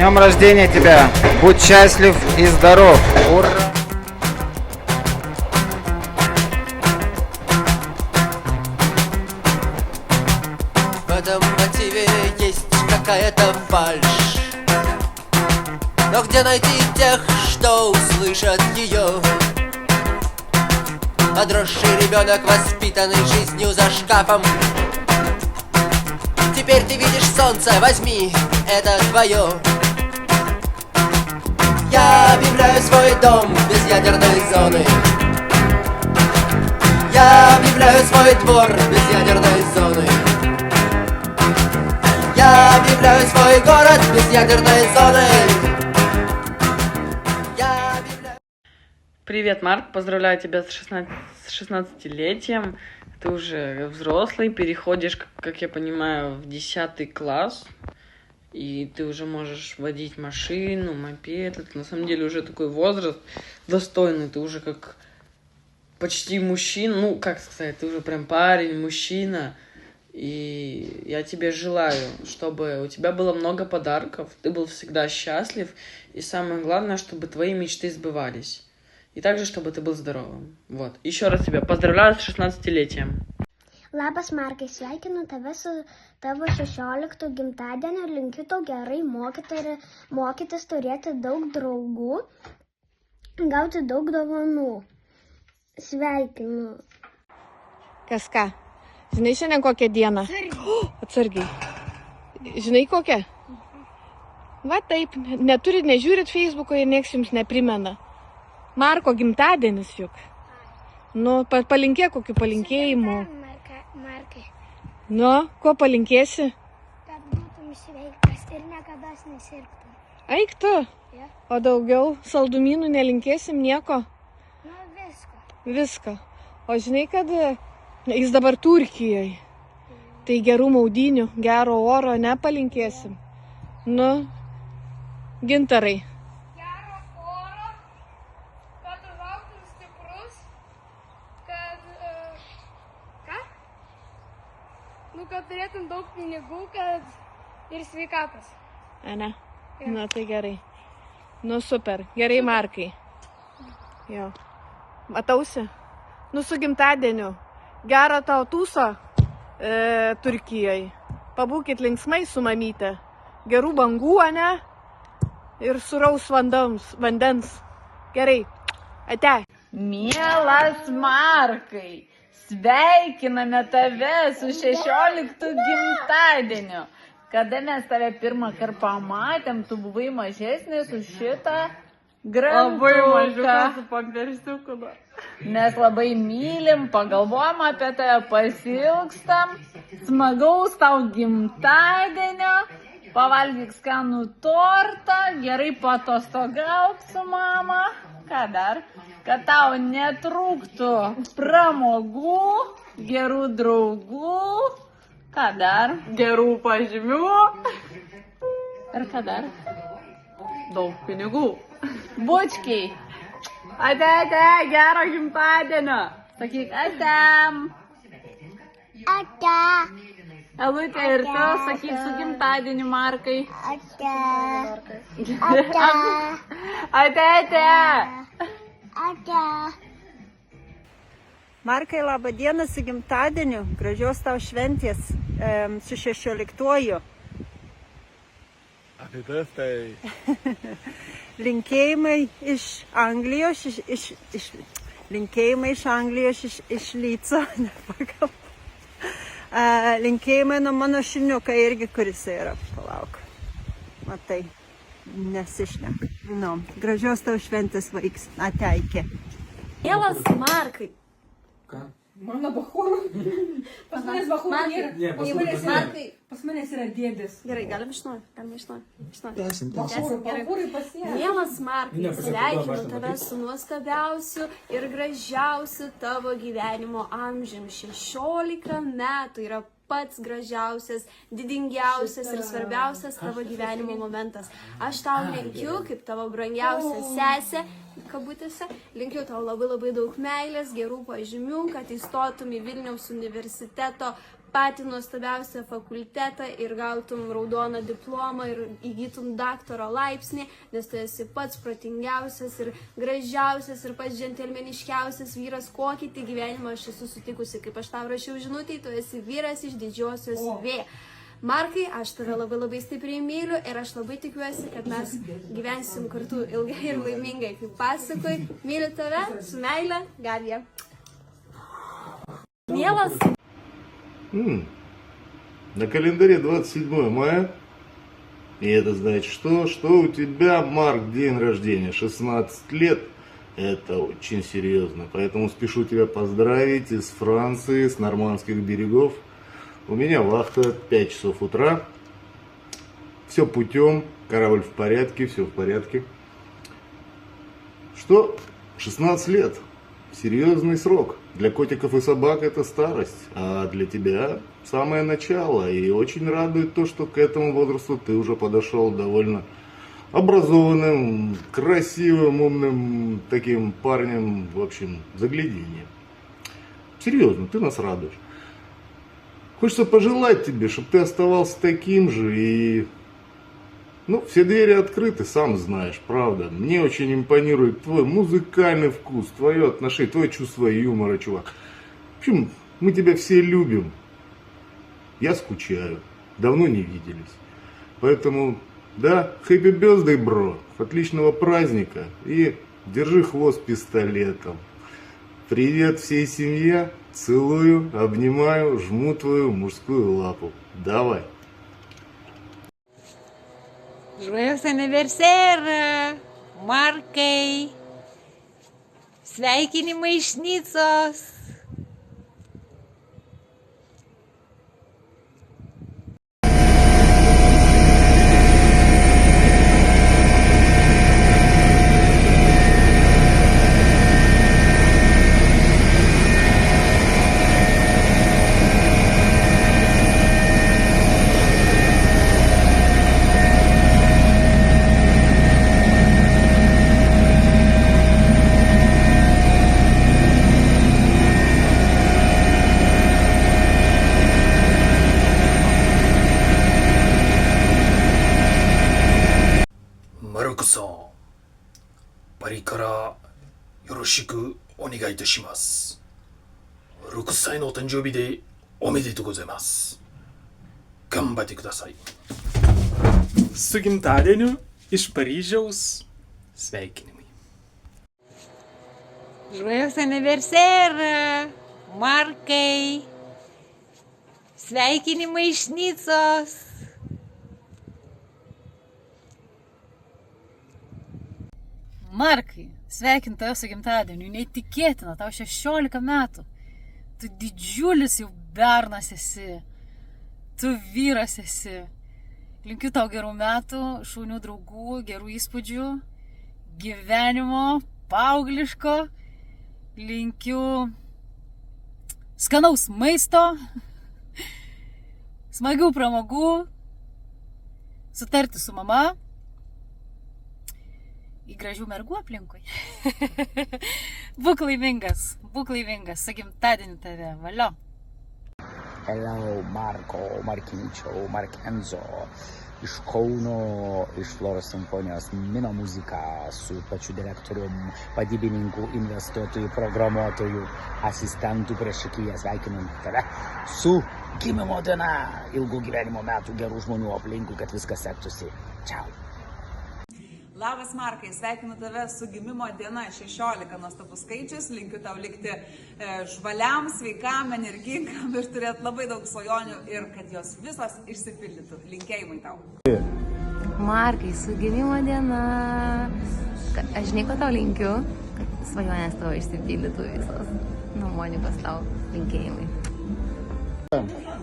днем рождения тебя! Будь счастлив и здоров! Ура! В этом мотиве есть какая-то фальшь. Но где найти тех, что услышат ее? Подросший ребенок, воспитанный жизнью за шкафом. Теперь ты видишь солнце, возьми, это твое. Я объявляю свой дом без ядерной зоны. Я объявляю свой двор без ядерной зоны. Я объявляю свой город без ядерной зоны. Я объявляю... Привет, Марк, поздравляю тебя с 16-летием. Ты уже взрослый, переходишь, как я понимаю, в 10 класс. И ты уже можешь водить машину, мопед. Это на самом деле уже такой возраст достойный. Ты уже как почти мужчина. Ну, как сказать, ты уже прям парень, мужчина. И я тебе желаю, чтобы у тебя было много подарков, ты был всегда счастлив. И самое главное, чтобы твои мечты сбывались. И также, чтобы ты был здоровым. Вот. Еще раз тебя поздравляю с 16-летием. Labas, Markai, sveikinu tave su tavo 16 gimtadieniu, linkiu tau gerai mokytis, turėti daug draugų, gauti daug dovanų. Sveikinu. Kas ką? Žinai šiandien kokią dieną? Atsargiai. Žinai kokią? Va taip, nežiūrit Facebooko ir nieks jums neprimena. Marko gimtadienis juk. Nu, palinkėk kokių palinkėjimų. Markai. Nu, ko palinkėsi? Kad būtum sveiktas ir niekada nesirgtum. Eik tu. Ja. O daugiau saldumynų nelinkėsim nieko? Nu, visko. Viską. O žinai, kad jis dabar Turkijoje. Tai gerų maudynių, gero oro nepalinkėsim. Nu, Gintarai. Gero oro, kad užaugtum stiprus, kad... ką? Nu, kad turėtum daug pinigų, kad ir sveikatos. Ane? Ja. Nu, tai gerai. Nu, super. Gerai, Markai. Jo. Matausi? Nu, su gimtadieniu. Gerą tau tūsą Turkijoje. Pabūkit linksmai su mamyte. Gerų bangų, ane? Ir suraus vandens. Gerai. Ate. Mielas Markai, sveikiname tave su 16 gimtadieniu. Kada mes tave pirmą kartą pamatėm, tu buvai mažesnis už šitą granduką. Su pagarsiuku. Mes labai mylim, pagalvojam apie tave, pasilgstam. Smagaus tau gimtadienio, pavalgyk skanų tortą, gerai patostogauk su mama. Ką dar? Kad tau netrūktų pramogų, gerų draugų. Ką dar? Gerų pažymių. Ir ką dar? Daug pinigų. Bučkiai. Ate, gero gimtadienio. Sakyk, atem. Ate. Elutė ir tu, sakyk su gimtadieniu, Markai. Ate. Ate. Ate. Markai, laba diena su gimtadieniu, gražios tau šventės su 16-uoju. Happy birthday. Linkėjimai iš Anglijos, linkėjimai iš Anglijos, iš Lyco, nepagal. Linkėjimai nuo mano šuniuką irgi, kuris yra, palauk. Matai, nesišneka. Nu, gražios tau šventės vaiks, ateikė. Mielas Markai. Mano bachūrų. Pas manęs bachūrų nėra. Pas manęs yra dėdės. Gerai, galim iš naujo. Bachūrai pasiekia. Mielas Markai, sveikinu tave su nuostabiausiu ir gražiausiu tavo gyvenimo amžiumi. 16 metų yra pats gražiausias, didingiausias ir svarbiausias tavo gyvenimo momentas. Aš tau linkiu, kaip tavo brangiausia sesė, kabutėse, linkiu tau labai daug meilės, gerų pažymių, kad įstotum į Vilniaus universiteto patį nuostabiausią fakultetą ir gautum raudoną diplomą ir įgytum daktaro laipsnį, nes tu esi pats protingiausias ir gražiausias ir pats džentelmeniškiausias vyras, kokį tik gyvenimą aš esu sutikusi. Kaip aš tau rašiau žinutį, tu esi vyras iš didžiosios V. Markai, aš tave labai stipriai myliu ir aš labai tikiuosi, kad mes gyvensim kartu ilgai ir laimingai. Kaip pasakoj, myliu tave, su meile, Gabija. Mielas. На календаре 27 мая. И это значит что? Что у тебя, Марк, день рождения, 16 лет. Это очень серьезно. Поэтому спешу тебя поздравить из Франции, с нормандских берегов. У меня вахта 5 часов утра. Все путем, корабль в порядке, все в порядке. Что? 16 лет. Серьезный срок. Для котиков и собак это старость, а для тебя самое начало. И очень радует то, что к этому возрасту ты уже подошел довольно образованным, красивым, умным таким парнем. В общем, загляденье. Серьезно, ты нас радуешь. Хочется пожелать тебе, чтобы ты оставался таким же и... Ну, все двери открыты, сам знаешь, правда. Мне очень импонирует твой музыкальный вкус, твое отношение, твое чувство юмора, чувак. В общем, мы тебя все любим. Я скучаю. Давно не виделись. Поэтому, да, happy birthday, бро. Отличного праздника. И держи хвост пистолетом. Привет всей семье. Целую, обнимаю, жму твою мужскую лапу. Давай. Joyeux anniversaire, Markai. Sveikinimai iš Nicos.パリからよろしくお願いいたします。6歳のお誕生日でおめでとうございます。頑張ってください。Su gimtadieniu iš Paryžiaus sveikinimai. Joyeux anniversaire, Markai. Sveikinimai iš Nicos. Markai, sveikinu tave su gimtadieniu, neįtikėtina, tau 16 metų. Tu didžiulis jau bernas esi, tu vyras esi. Linkiu tau gerų metų, šaunių draugų, gerų įspūdžių, gyvenimo, paaugliško. Linkiu skanaus maisto, smagių pramogų, sutarti su mama. Į gražių mergų aplinkui. Būk laimingas, su gimtadieniu tave, valio. Hello Marko, Markyčio, Markenzo, iš Kauno, iš Floros simfonijos Mino muzika su pačiu direktorium, vadybininku, investuotojų, programuotojų, asistentų priešakyje. Sveikinu tave su gimimo diena, ilgų gyvenimo metų, gerų žmonių aplinkui, kad viskas sektųsi. Čiau. Labas Markai, sveikinu tave su gimimo diena, 16 nuostabus skaičius, linkiu tau likti žvaliam, sveikam, energingam ir turėti labai daug svajonių ir kad jos visos išsipildytų. Linkėjimai tau. Markai, su gimimo diena, aš žinai, ko tau linkiu, kad svajonės tavo išsipildytų visos. Nuo Monikos tau linkėjimai.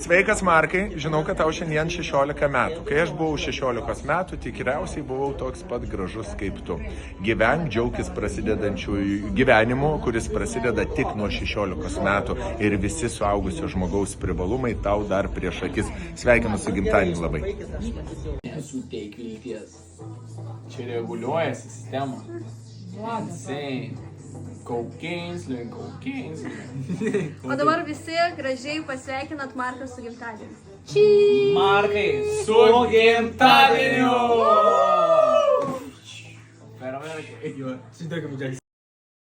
Sveikas Markai, žinau, kad tau šiandien 16 metų. Kai aš buvau 16 metų, tikriausiai buvau toks pat gražus kaip tu. Gyvenk, džiaukis prasidedančių gyvenimu, kuris prasideda tik nuo 16 metų ir visi suaugusio žmogaus privalumai tau dar prieš akis. Sveikinu su gimtadieniu labai. Nesuteik vilties. Čia reguliuoja sistemą. Insane. Kaukins, link kaukins. O dabar visi gražiai pasveikinat Marką su gimtadieniu. Markai, su gimtadieniu! Pero,